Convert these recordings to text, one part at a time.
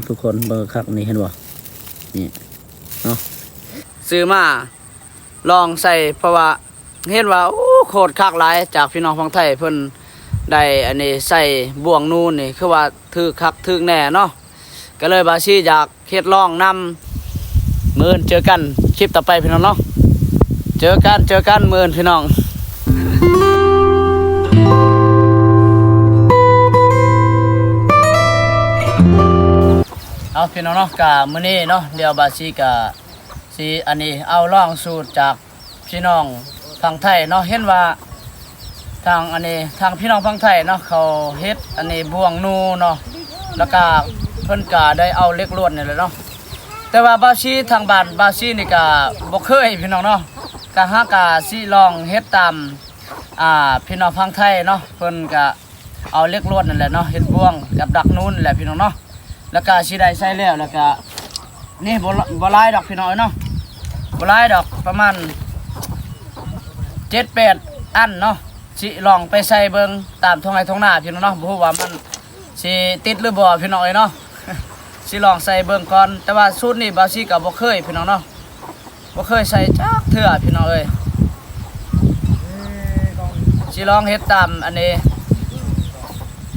ทุกคนเบอร์คักนี่เห็นบ่นี่เนาะซื้อมาลองใส่เพราะว่าเห็นว่าโอ้โคตรคักหลายจากพี่น้องฝั่งไทยเพิ่นได้อันนี้ใส่บ่วงนูนนี่คือว่าถือคักถือแน่เนาะก็เลยบาซี่อยากเฮ็ดลองนำมื้อเจอกันคลิปต่อไปพี่น้องเนาะเจอกันมื้อพี่น้องเอาพี่น้องเนาะกะมื้อนี้เนาะเดี๋ยวบาซี่กะสิอันนี้เอาลองสูตรจากพี่น้องฝั่งไทยเนาะเห็นว่าทางอันนี้ทางพี่น้องฝั่งไทยเนาะเขาเฮ็ดอันนี้บ่วงนูเนาะแล้วก็เพิ่นก็ได้เอาเหล็กลวดนี่แหละเนาะแต่ว่าบาซี่ทางบ้านบาซี่นี่ก็บ่เคยพี่น้องเนาะก็หากะสิลองเฮ็ดตามพี่น้องฝั่งไทยเนาะเพิ่นก็เอาเหล็กลวดนั่นแหละเนาะเฮ็ดบ่วงกับดักนูนนั่นแหละพี่น้องเนาะแล้วก็สิได้ใส่แล้วแล้วก็นี่บ่หลายดอกพี่น้องเนาะบ่หลายดอกประมาณ7-8 อันเนาะสิลองไปใส่เบิ่งตามท้องไร่ท้องนาพี่น้องเนาะบ่ฮู้ว่ามันสิติดหรือบ่พี่น้องเนาะ สิลองใส่เบิ่งก่อนแต่ว่าสูตรนี้บาซี่ก็บ่เคยพี่น้องเนาะบ่เคยใส่จักเทื่อพี่น้องสิลองเฮ็ดตามอันนี้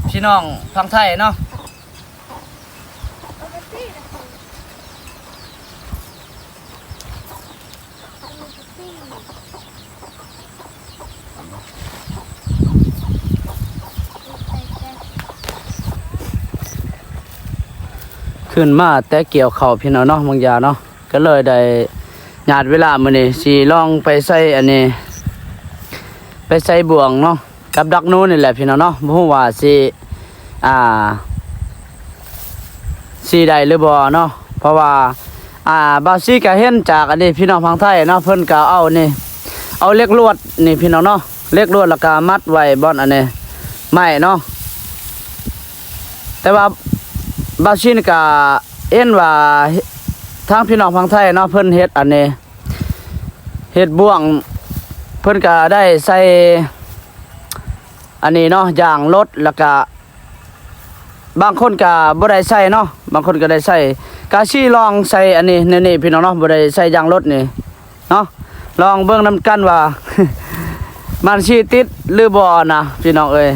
พี่น้องฝั่งไทยเนาะขึ้นมาแต่เกี่ยวข้าวพี่น้องเนาะบางอย่างเนาะก็เลยได้ญาติเวลามื้อนี้สิลองไปใส่อันนี้ไปใส่บ่วงเนาะกับดักนูนนี่แหละพี่น้องเนาะบ่ฮู้ว่าสิได้หรือบ่เนาะเพราะว่าบาซี่ก็เห็นจากอันนี้พี่น้องฝั่งไทยเนาะเพิ่นก็เอานี่เอาเหล็กลวดนี่พี่น้องเนาะเหล็กลวดแล้วก็มัดไว้บ่อนอันนี้ไม้เนาะแต่ว่าบาซี่นี่ก็เห็นว่าทางพี่น้องฝั่งไทยเนาะเพิ่นเฮ็ดอันนี้เฮ็ดบ่วงเพิ่นก็ได้ใส่อันนี้เนาะยางรถแล้วก็บางคนก็บ่ได้ใส่เนาะบางคนก็ได้ใส่ก็สิลองใส่อันนี้นี่พี่น้องเนาะบ่ได้ใส่ยางรถนี่เนาะลองเบิ่งนำกันว่า มันสิติดหรือบ่นะพี่น้องเอ้ย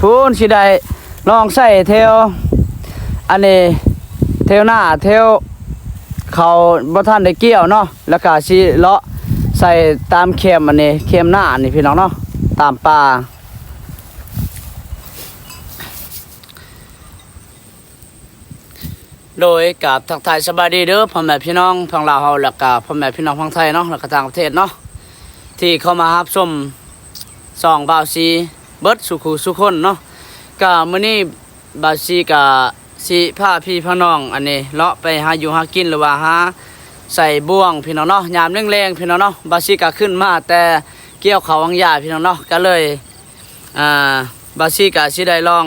พูนสิได้ลองใส่แถวอันนี้แถวหน้าแถวเขาบ่ทันได้เกี่ยวเนาะแล้วก็สิเลาะใส่ตามเข็มอันนี้เข็มหน้านี่พี่น้องเนาะตามป่าโดยกับทักทายสบายดีเด้อพ่อแม่พี่น้องฝั่งลาวเฮาแล้วก็พ่อแม่พี่น้องฝั่งไทยเนาะแล้วก็ต่างประเทศเนาะที่เข้ามารับชมส่องบ่าวซีเบิดสุขุสุคนเนาะก็มื้อนี้บ่าวซีก็สิพาพี่พี่น้องอันนี้เลาะไปหาอยู่หากินหรือว่าหาใส่บ่วงพี่น้องเนาะยามแรงๆพี่น้องเนาะบ่าวซีก็ขึ้นมาแต่เกี่ยวข้าววังยาพี่น้องเนาะก็เลยบ่าวซีก็สิได้ลอง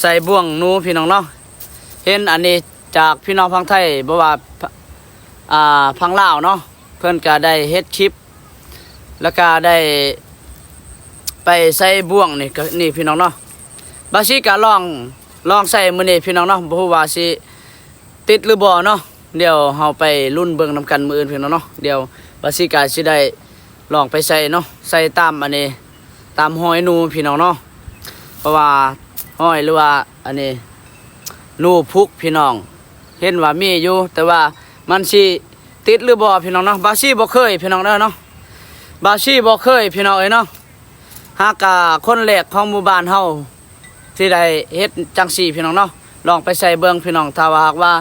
ใส่บ่วงนูพี่น้องเนาะเห็นอันนี้จากพี่น้องฝั่งไทยบ่ว่าฝั่งลาวเนาะเพิ่นก็ได้เฮ็ดคลิปแล้วก็ได้ไปใส่บ่วงนี่พี่น้องเนาะบาซี่ก็ลองใส่มื้อนี้พี่น้องเนาะบ่ฮู้ว่าสิติดหรือบ่เนาะเดี๋ยวเฮาไปลุ้นเบิ่งนำกันมื้ออื่นพี่น้องเนาะเดี๋ยวบาซี่ก็สิได้ลองไปใส่เนาะใส่ตามอันนี้ตามห้อยนูพี่น้องเนาะเพราะว่าห้อยหรือว่าอันนี้นูพุกพี่น้องเห็นว่ามีอยู่แต่ว่ามันสิติดหรือบ่พี่น้องเนาะบาซี่บ่เคยพี่น้องเนาะบาซี่บ่เคยพี่น้องเนาะหากคนแรกของหมู่บ้านเฮาที่ได้เฮ็ดจังซี่พี่น้องเนาะลองไปใส่เบิ่งพี่น้องถ้าว่าหากว่า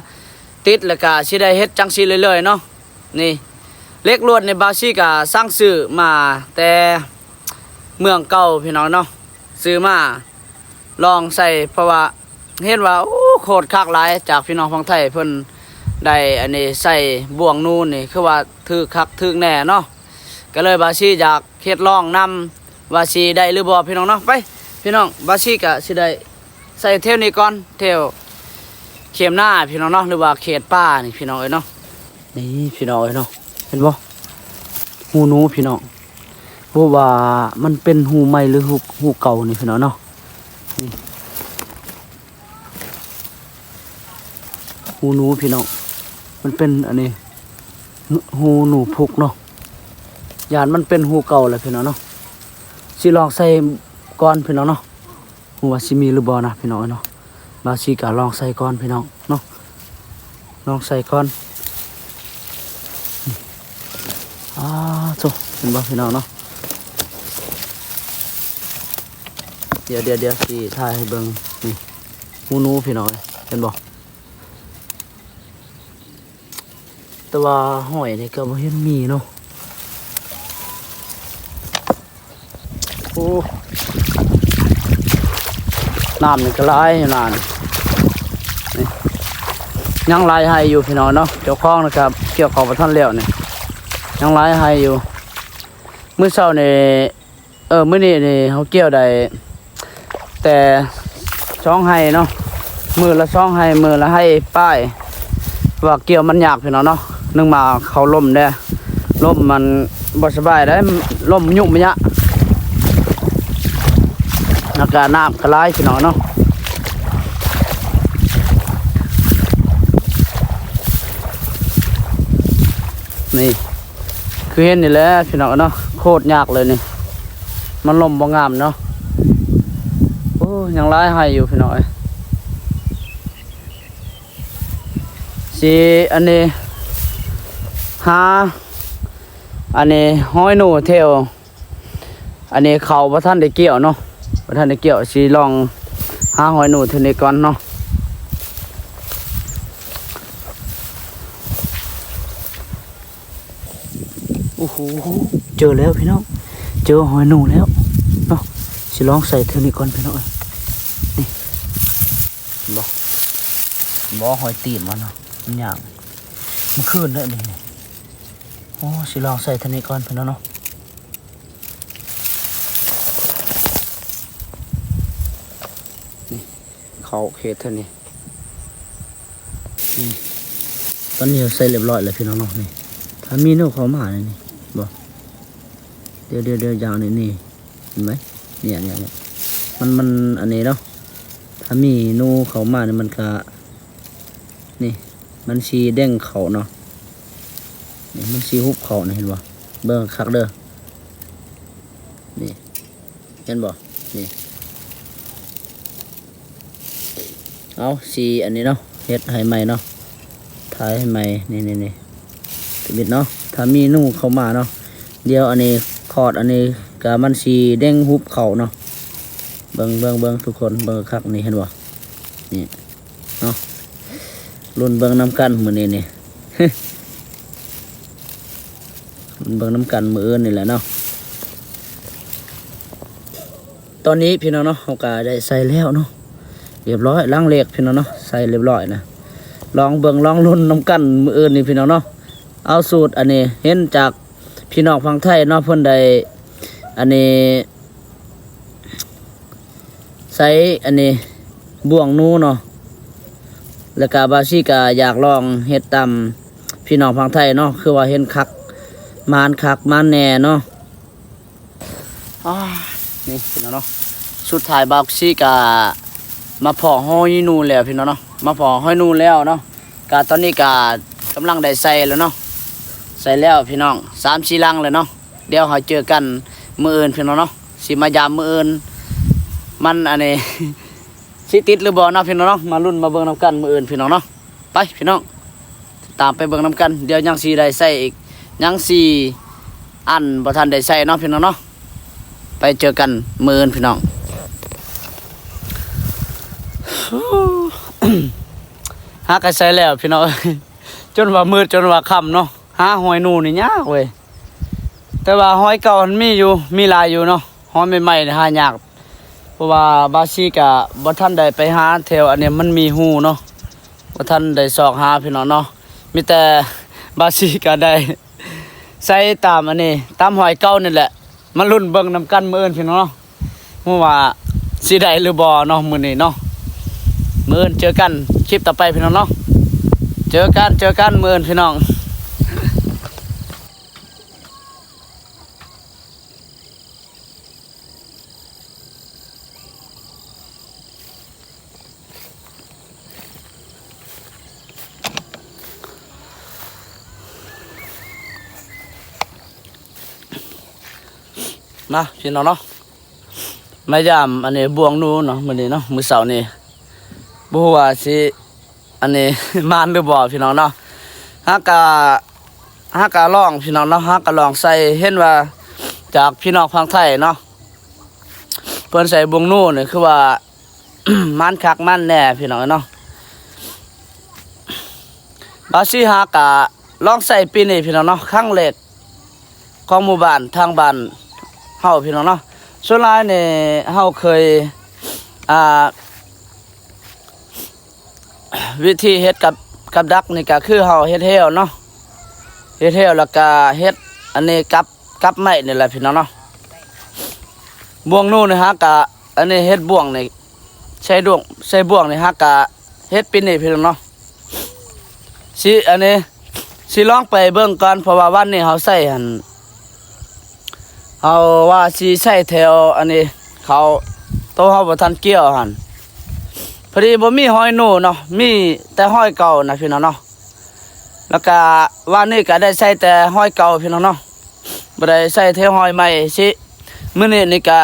ติดแล้วก็สิได้เฮ็ดจังซี่เรื่อยๆเนาะนี่เหล็กลวดในบาซี่ก็สร้างซื้อมาแต่เมืองเก่าพี่น้องเนาะซื้อมาลองใส่เพราะว่าเห็นว่าโอ้โคตรคักหลายจากพี่น้องฝั่งไทยเพิ่นได้อันนี้ใส่บ่วงนูนนี่คือว่าถือคักถือแน่เนาะก็เลยบาซี่อยากเฮ็ดลองนำว่าสิได้หรือบ่พี่น้องเนาะไปพี่น้องบาซี่ก็สิได้ใส่เท่านี้ก่อนเท่าเข็มหน้าพี่น้องเนาะหรือว่าเขตป่านี่พี่น้องเนาะนี่พี่น้องเนาะเห็นบ่หูหนูพี่น้องบ่ว่ามันเป็นหูใหม่หรือหูเก่านี่พี่น้องเนาะนี่ หูหนูพี่น้องมันเป็นอันนี้หูหนูพุกเนาะยานมันเป็นหูเก่าเลยพี่น้องเนาะสิลองใส่ก่อนพี่น้องเนาะหูว่าสิมีหรือบ่นะพี่น้องเนาะบาสิกะลองใส่ก่อนพี่น้องเนาะลองใส่ก่อนโธ่เห็นบ่พี่น้องเนาะเดี๋ยวสิถ่ายให้เบิ่งนี่หูหนูพี่น้องเห็นบ่แต่ว่าหอยนี่ก็บ่เห็นมีเนาะโอ้น้ำนี่ก็ไหลอยู่นานนี่ยังไหลให้อยู่พี่น้องเนาะเจ้าของนะครับเกี่ยวของบ่ทันแล้วนี่ยังไหลให้อยู่มื้อเช้านี่มื้อนี้นี่เฮาเกี่ยวได้แต่2ไร่เนาะมื้อละ2ไร่มื้อละไร่ป้ายว่าเกี่ยวมันยากพี่น้องเนาะนึงมาเขาล่มเด้ล่มมันบ่สบายได้ล่มยุ่งมะยะอากาศน้ำก็ไหลพี่น้องเนาะนี่คือเห็นนี่แหละพี่น้องเนาะโคตรยากเลยนี่มันล่มบ่งามเนาะโอ้ยังไหลให้อยู่พี่น้องสิอันนี้หาอันนี้ห้อยหนูเทวอันนี้เขาบ่ทันได้เกี่ยวเนาะบ่ทันได้เกี่ยวสิลองหาห้อยหนูเทวนี้ก่อนเนาะโอ้โหเจอแล้วพี่น้องเจอหอยหนูแล้วเนาะสิลองใส่เทวนี้ก่อนพี่น้องนี่บ่หอยตีนมันเนาะมันยากมันขึ้นเลยนี่โอ้สิลองใส่เทวนี้ก่อนพี่น้องเนาะนี่เขาเขตเท่านี้นี่ตอนนี้ใส่เรียบร้อยแล้วพี่น้องเนาะนี่ถ้ามีเนื้อเขามาเลยนี่บ่เดี๋ยวยาวนี่เห็นไหมเนี่ยมันอันนี้เนาะถ้ามีนูเขามาเนี่ยมันก็นี่มันสีแดงเขาเนาะนี่มันสีหุบเขาเนี่ยเห็นบ่เบิ่งคักเด้อนี่เห็นบ่นี่เอาสีอันนี้เนาะเฮ็ดให้ใหม่เนาะถ่ายให้ใหม่นี่ติดเนาะถ้ามีนูเข้ามาเนาะเดี๋ยวอันนี้คอดอันนี้ก็มันสีแดงหุบเขาเนาะเบิ่งทุกคนเบิ่งคักนี่เห็นบ่นี่เนาะรุ่นเบิ่งน้ำกันมื้อนี้นี่ รุ่นเบิ่งน้ำกันมื้ออื่นนี่แหละเนาะตอนนี้พี่น้องเนาะเฮาก็ได้ใส่แล้วเนาะเรียบร้อยล้างเล็กพี่น้องเนาะใส่เรียบร้อยนะลองเบิ่งลองรุ่นน้ำกันมื้ออื่นนี่พี่น้องเนาะเอาสูตรอันนี้เห็นจากพี่น้องฝั่งไทยเนาะเพิ่นได้อันนี้ใส่อันนี้บ่วงนูเนาะแล้วก็บาซี่ก็อยากลองเฮ็ดตามพี่น้องฝั่งไทยเนาะคือว่าเห็นคักมานแน่เนาะนี่พี่น้องเนาะสุดท้ายบาซี่ก็มาพอห้อยนูแล้วพี่น้องเนาะมาพอห้อยนูแล้วเนาะก็ตอนนี้ก็กำลังได้ใส่แล้วเนาะใส่แล้วพี่น้อง3-4 ลังเลยเนาะเดี๋ยวเราเจอกันมื้ออื่นพี่น้องเนาะสิมายามมื้ออื่นมันอันนี้ สิติดหรือบ่เนาะพี่น้องเนาะมาลุ้นมาเบิ่งนำกันมื้ออื่นพี่น้องเนาะไปพี่น้องตามไปเบิ่งนำกันเดี๋ยวยังสิได้ใส่อีกยังสิอันบ่ทันได้ใส่เนาะพี่น้องเนาะไปเจอกันมื้ออื่นพี่น้อง หากันใส่แล้วพี่น้อง จนว่ามืดจนว่าค่ำเนาะหาหอยหนูนี่ยากเว้ยแต่ว่าหอยเก่ามันมีอยู่มีหลายอยู่เนาะหอยใหม่ๆนี่หายากเพราะว่าบาซี่ก็บ่ทันได้ไปหาแถวอันนี้มันมีหูเนาะบ่ทันได้ซอกหาพี่น้องเนาะมีแต่บาซี่ก็ได้ใส่ตามอันนี้ตามหอยเก่านี่แหละมาลุ้นเบิ่งนำกันมื้ออื่นพี่น้องเนาะฮู้ว่าสิได้หรือบ่เนาะมื้อนี้เนาะมื้ออื่นเจอกันคลิปต่อไปพี่น้องเนาะเจอกันมื้ออื่นพี่น้อง นะพี่น้องเนาะมายามอันนี้บวงนูเนาะมื้อนี้เนาะมื้อเช้านี้บ่ฮู้ว่าสิอันนี้ มานหรือบ่พี่น้องเนาะฮักกะลองพี่น้องเนาะฮักกะลองใส่เห็นว่าจากพี่น้องฝั่งไทยเนาะเพิ่นใส่บวงนูนี่คือว่า มันคักมันแน่พี่น้องเนาะบาซี่ฮักกะลองใส่ปีนี้พี่น้องเนาะครั้งแรกของหมู่บ้านทางบ้านเฮาพี่น้องเนาะส่วนหลายนี่เฮาเคยวิธีเฮ็ดกับดักนี่ก็คือเฮาเฮ็ดแฮวเนาะเฮ็ดแฮวแล้วก็เฮ็ดอันนี้กับไม้นี่แหละพี่น้องเนาะบ่วงนู่นนี่ฮะก็อันนี้เฮ็ดบ่วงนี่ใช้บ่วงนี่ฮะก็เฮ็ดปีนี้พี่น้องเนาะอันนี้สิลองไปเบิ่งก่อนเพราะว่าวันนี้เฮาใช้หั่นเฮาว่าสิใช้แถวอันนี้เขาโตเฮาบ่ทันเกี่ยวหั่นพอดีบ่มีหอยหนูเนาะมีแต่หอยเก่านะพี่น้องเนาะแล้วก็วันนี้ก็ได้ใช้แต่หอยเก่าพี่น้องเนาะบ่ได้ใช้แถวหอยใหม่สิมื้อนี้นี่ก็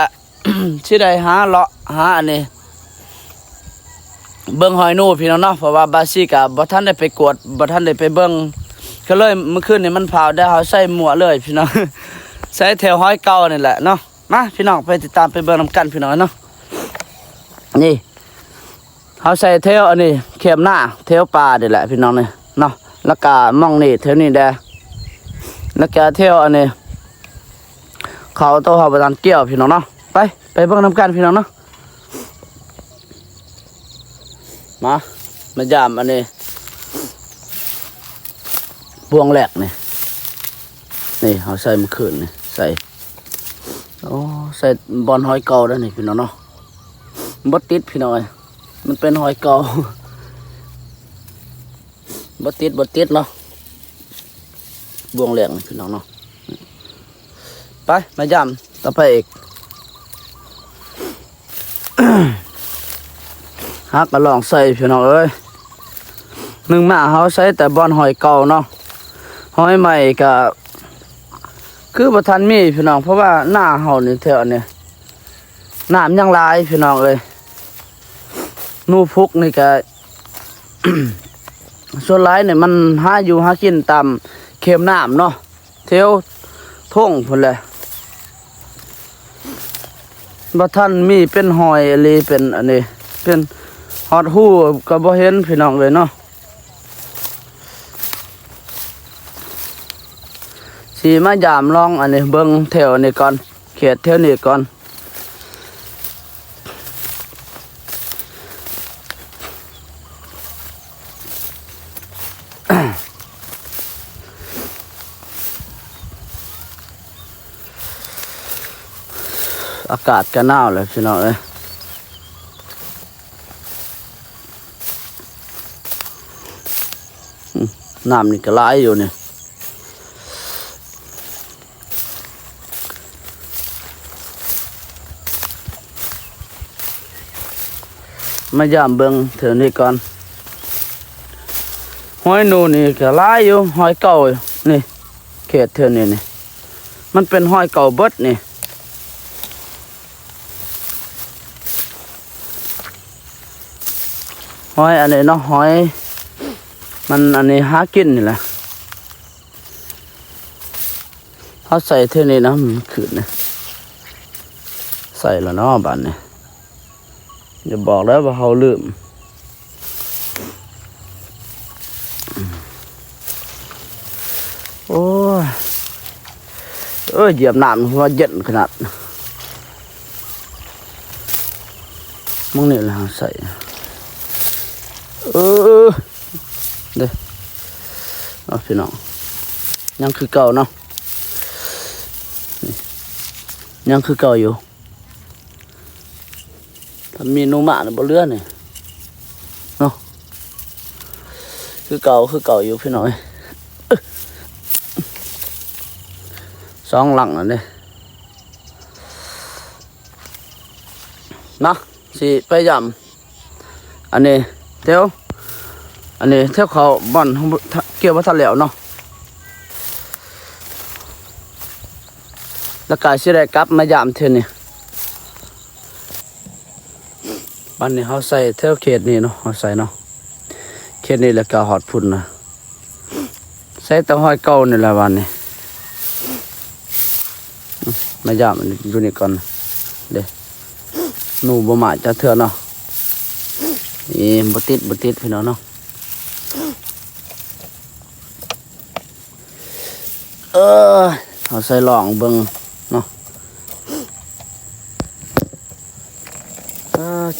สิได้หาเลาะหาอันนี้เบิ่งหอยหนูพี่น้องเนาะเพราะว่าบาซี่ก็บ่ทันได้ไปกวดบ่ทันได้ไปเบิ่งก็เลยเมื่อคืนนี่มันพาวได้เฮาใส่หมวกเลยพี่น้อง ใส่แถวหอยเก่านี่แหละเนาะมาพี่น้องไปติดตามไปเบิ่งนำกันพี่น้องเนาะนี่เฮาใส่แถวอันนี้เข็มหน้าแถวปลานี่แหละพี่น้องนี่เนาะแล้วก็มองนี่แถวนี้แดแล้วก็แถวอันนี้เขาโตเฮาบ่ทันเกี่ยวพี่น้องเนาะไปเบิ่งนำกันพี่น้องเนาะมายามอันนี้พวงแหลกนี่เฮาใส่เมื่อคืนนี่ใส่โอ้ใส่บอลหอยเก่าแล้วนี่พี่น้องเนาะบ่ติดพี่น้องมันเป็นหอยเก่า บ่ติดเนาะบวงแหลกนี่พี่น้องเนาะไปมายามต่อไปอีก ฮักก็ลองใส่พี่น้องเอ้ยนึงมาเฮาใส่แต่บอนหอยเก่าเนาะหอยใหม่ก็คือบ่ทันมีพี่น้องเพราะว่าหน้าเฮานี่แถวนี้น้ำยังหลายพี่น้องเอ้ยนูพุกนี่ก็ ส่วนหลายนี่มันหาอยู่หากินตามเข็มน้ำเนาะแถวทุ่งพุ่นแหละบ่ทันมีเป็นหอยอะไรเป็นอันนี้เป็นฮอดหู้ก็บ่เห็นพี่น้องเลยเนาะสีมายามลองอันนี้เบิ่งแถวนี้ก่อนเขตแถวนี้ก่อนอากาศก็หนาวเลยพี่น้องเอ้ยน้ำนี่ก็ไหลอยู่เนี่ยมายามเบิ่งเถอะนี่ก่อนหอยหนูนี่ก็ไหลอยู่หอยเก่านี่เขตเถอะนี่มันเป็นหอยเก่าเบิดนี่หอยอันนี้เนาะหอยมันอันนี้หากินนี่แหละเขาใส่เท่านี้นะมันขืนเนี่ยใส่แล้วเนาะบ้านเนี่ยอย่าบอกแล้วว่าเขาลืมโอ้ยเหยียบน้ำว่าเย็นขนาดมึงนี่แหละใส่เด้อพี่น้องยังคือเก่าเนาะยังคือเก่าอยู่ถ้ามีนูมะในบนเรือนี่เนาะคือเก่าอยู่พี่น้องสองหลังอันนี้นะสิไปยำอันนี้เดี๋ยวอันนี้เท่าเขาบ่อนเกี่ยววัฒนเหลวเนาะ แล้วก็สิได้กลับมายามเทื่อนี้วันนี้เฮาใส่แถวเขตนี้เนาะเฮาใส่เนาะเขตนี้แล้วก็ฮอดพุ่นนะใส่แต่ห้อยเก่านี่แหละวันนี้มายามอยู่นี่ก่อนเด้หนูบ่มาจะเทื่อเนาะนี่บ่ติดพี่น้องเนาะเอาใส่ลองเบิ่งเนาะ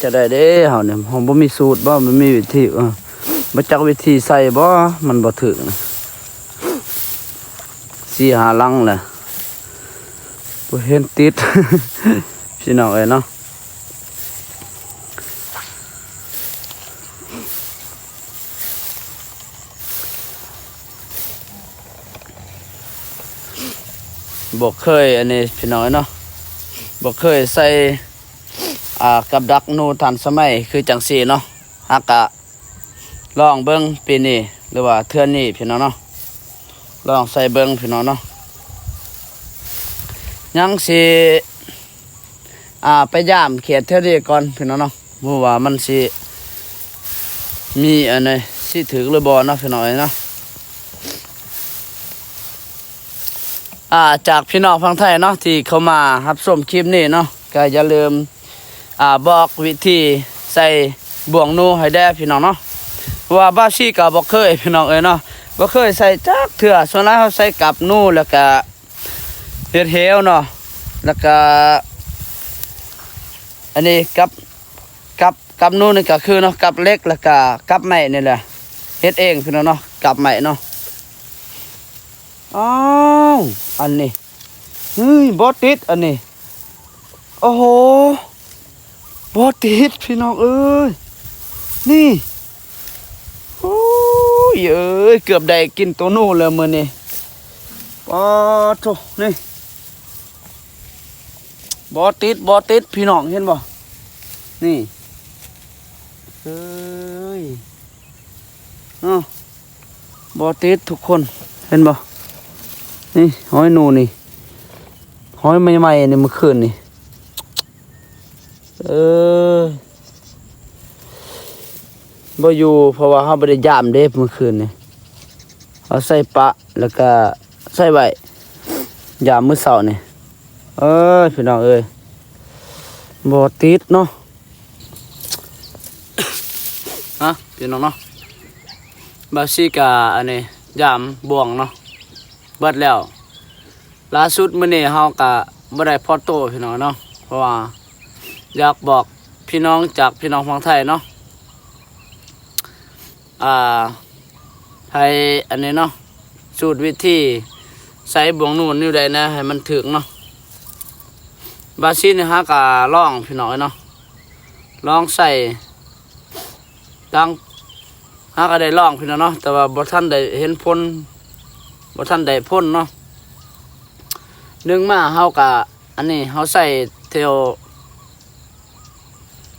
จะได้เด้เฮาเนี่ยเฮาบ่มีสูตรบ่มันมีวิธีบ่จักวิธีใส่บ่มันบ่ถึง4-5ลังแหละบ่เห็นติด พี่น้องเอ้ยเนาะบ่เคยอันนี้พี่น้องเนาะบ่เคยใส่กับดักนูทันสมัยคือจังซี่เนาะฮักกะลองเบิ่งปีนี้หรือว่าเทื่อนี้พี่น้องเนาะลองใส่เบิ่งพี่น้องเนาะยังสิไปย่ามเขตเท่านี้ก่อนพี่น้องเนาะเพราะว่ามันสิมีอันไหนสิถึกหรือบ่เนาะพี่น้องเนาะจากพี่น้องฝั่งไทยเนาะที่เข้ามารับชมคลิปนี้เนาะก็อย่าลืมบอกวิธีใส่บ่วงนูให้ได้พี่น้องเนาะเพราะว่าบ้าซี่ก็บ่เคยพี่น้องเอ้ยเนาะบ่เคยใส่จักเทื่อส่วนหลายเฮาใส่กับนูแล้วก็เฮ็ดเหวเนาะแล้วก็อันนี้กับนูนี่ก็คือเนาะกับเล็กแล้วก็กับไม้นี่แหละเฮ็ดเองพี่น้องเนาะกับไม้เนาะอ้าวอันนี้เฮ้ยบ่ติดอันนี้โอ้โหบ่ติดพี่น้องเอ้ยนี่โอ้ยเอ้ยเกือบได้กินตัวนู้นเลยมื้อนี้ป๊าโธ่นี่บ่ติดพี่น้องเห็นบ่นี่เอ้ยบ่ติดทุกคนเห็นบ่นี่หอยหนูนี่หอยใหม่ๆนี่เมื่อคืนนี่บ่อยู่เพราะว่าเฮาบ่ได้ยามเด้เมื่อคืนนี่เอาใส่ปะแล้วก็ใส่ไว้ยามมื้อเช้านี่พี่น้องเอ้ยบ่ติดเนาะพี่น้องเนาะบาซี่กะอันนี้ยามบ่วงเนาะเบิดแล้วล่าสุดมื้อนี้เฮาก็บ่ได้พอโตพี่น้องเนาะเพราะว่าอยากบอกพี่น้องจากพี่น้องฝั่งไทยเนาะให้อันนี้เนาะสูตรวิธีใส่บ่วงนู่นนี่ได้นะให้มันถึงเนาะบาซี่นี่ฮะก็ลองพี่น้องเนาะลองใส่ดังฮะก็ได้ลองพี่น้องเนาะแต่ว่าบ่ทันได้เห็นผลบ่ทันได้ผลเนาะนึงมาเฮาก็อันนี้เฮาใส่เทว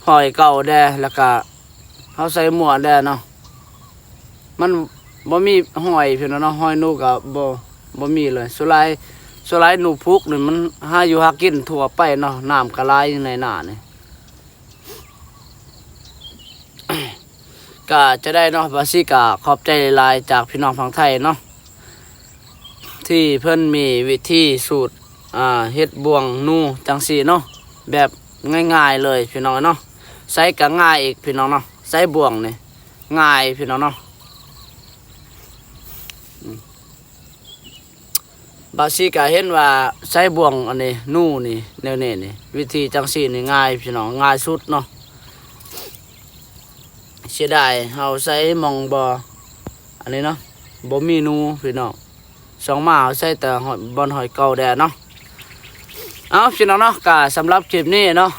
หอยเก่าแดแล้วก็เฮาใส่หมวกแดเนาะมันบ่มีหอยพี่น้องเนาะหอยนูก็บ่มีเลยสุรายหนูพุกนี่มันหาอยู่หากินทั่วไปเนาะน้ำก็หลายในหน้านี่ก็จะได้เนาะบาซี่ก็ขอบใจหลายๆจากพี่น้องฝั่งไทยเนาะที่เพิ่นมีวิธีสูตรเฮ็ดบ่วงนูจังซี่เนาะแบบง่ายๆเลยพี่น้องเนาะใส่ก็ง่ายอีกพี่น้องเนาะใส่บ่วงนี่ง่ายพี่น้องเนาะบาซี่ก็เห็นว่าใส่บ่วงอันนี้นูนี่แนวนี้นี่วิธีจังซี่นี่ง่ายพี่น้องง่ายสุดเนาะเสียดายเฮาใส่มองบ่อันนี้เนาะบ่มีนูพี่น้องสองมาเฮาใส่แต่หอยบอนหอยเก่าแดเนาะเอาพี่น้องเนาะก็สำหรับคลิปนี้เนาะ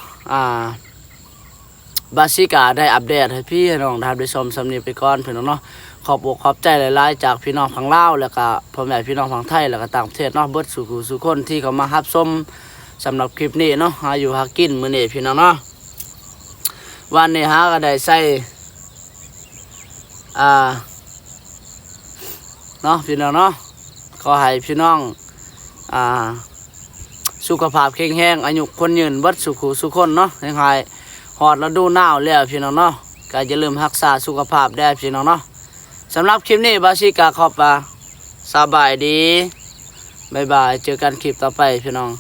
บาซี่ก็ได้อัปเดตให้พี่น้องได้ชมสำนีไปก่อนพี่น้องเนาะขอบอกขอบใจหลายๆจากพี่น้องฝั่งลาวแล้วก็พ่อแม่พี่น้องฝั่งไทยแล้วก็ต่างประเทศเนาะเบิดสู่คนที่เขามารับชมสำหรับคลิปนี้เนาะหาอยู่หากินมื้อนี้พี่น้องเนาะวันนี้หาก็ได้ใส่เนาะพี่น้องเนาะขอให้พี่น้อง สุขภาพแข็งแรงอายุคนยืนเบิดสุขสุขคนเนาะยังไงฮอดฤดูหนาวแล้วพี่น้องเนาะก็อย่าลืมรักษาสุขภาพได้พี่น้องเนาะสำหรับคลิปนี้บาซิกาขอบสบายดีบ๊ายบายเจอกันคลิปต่อไปพี่น้อง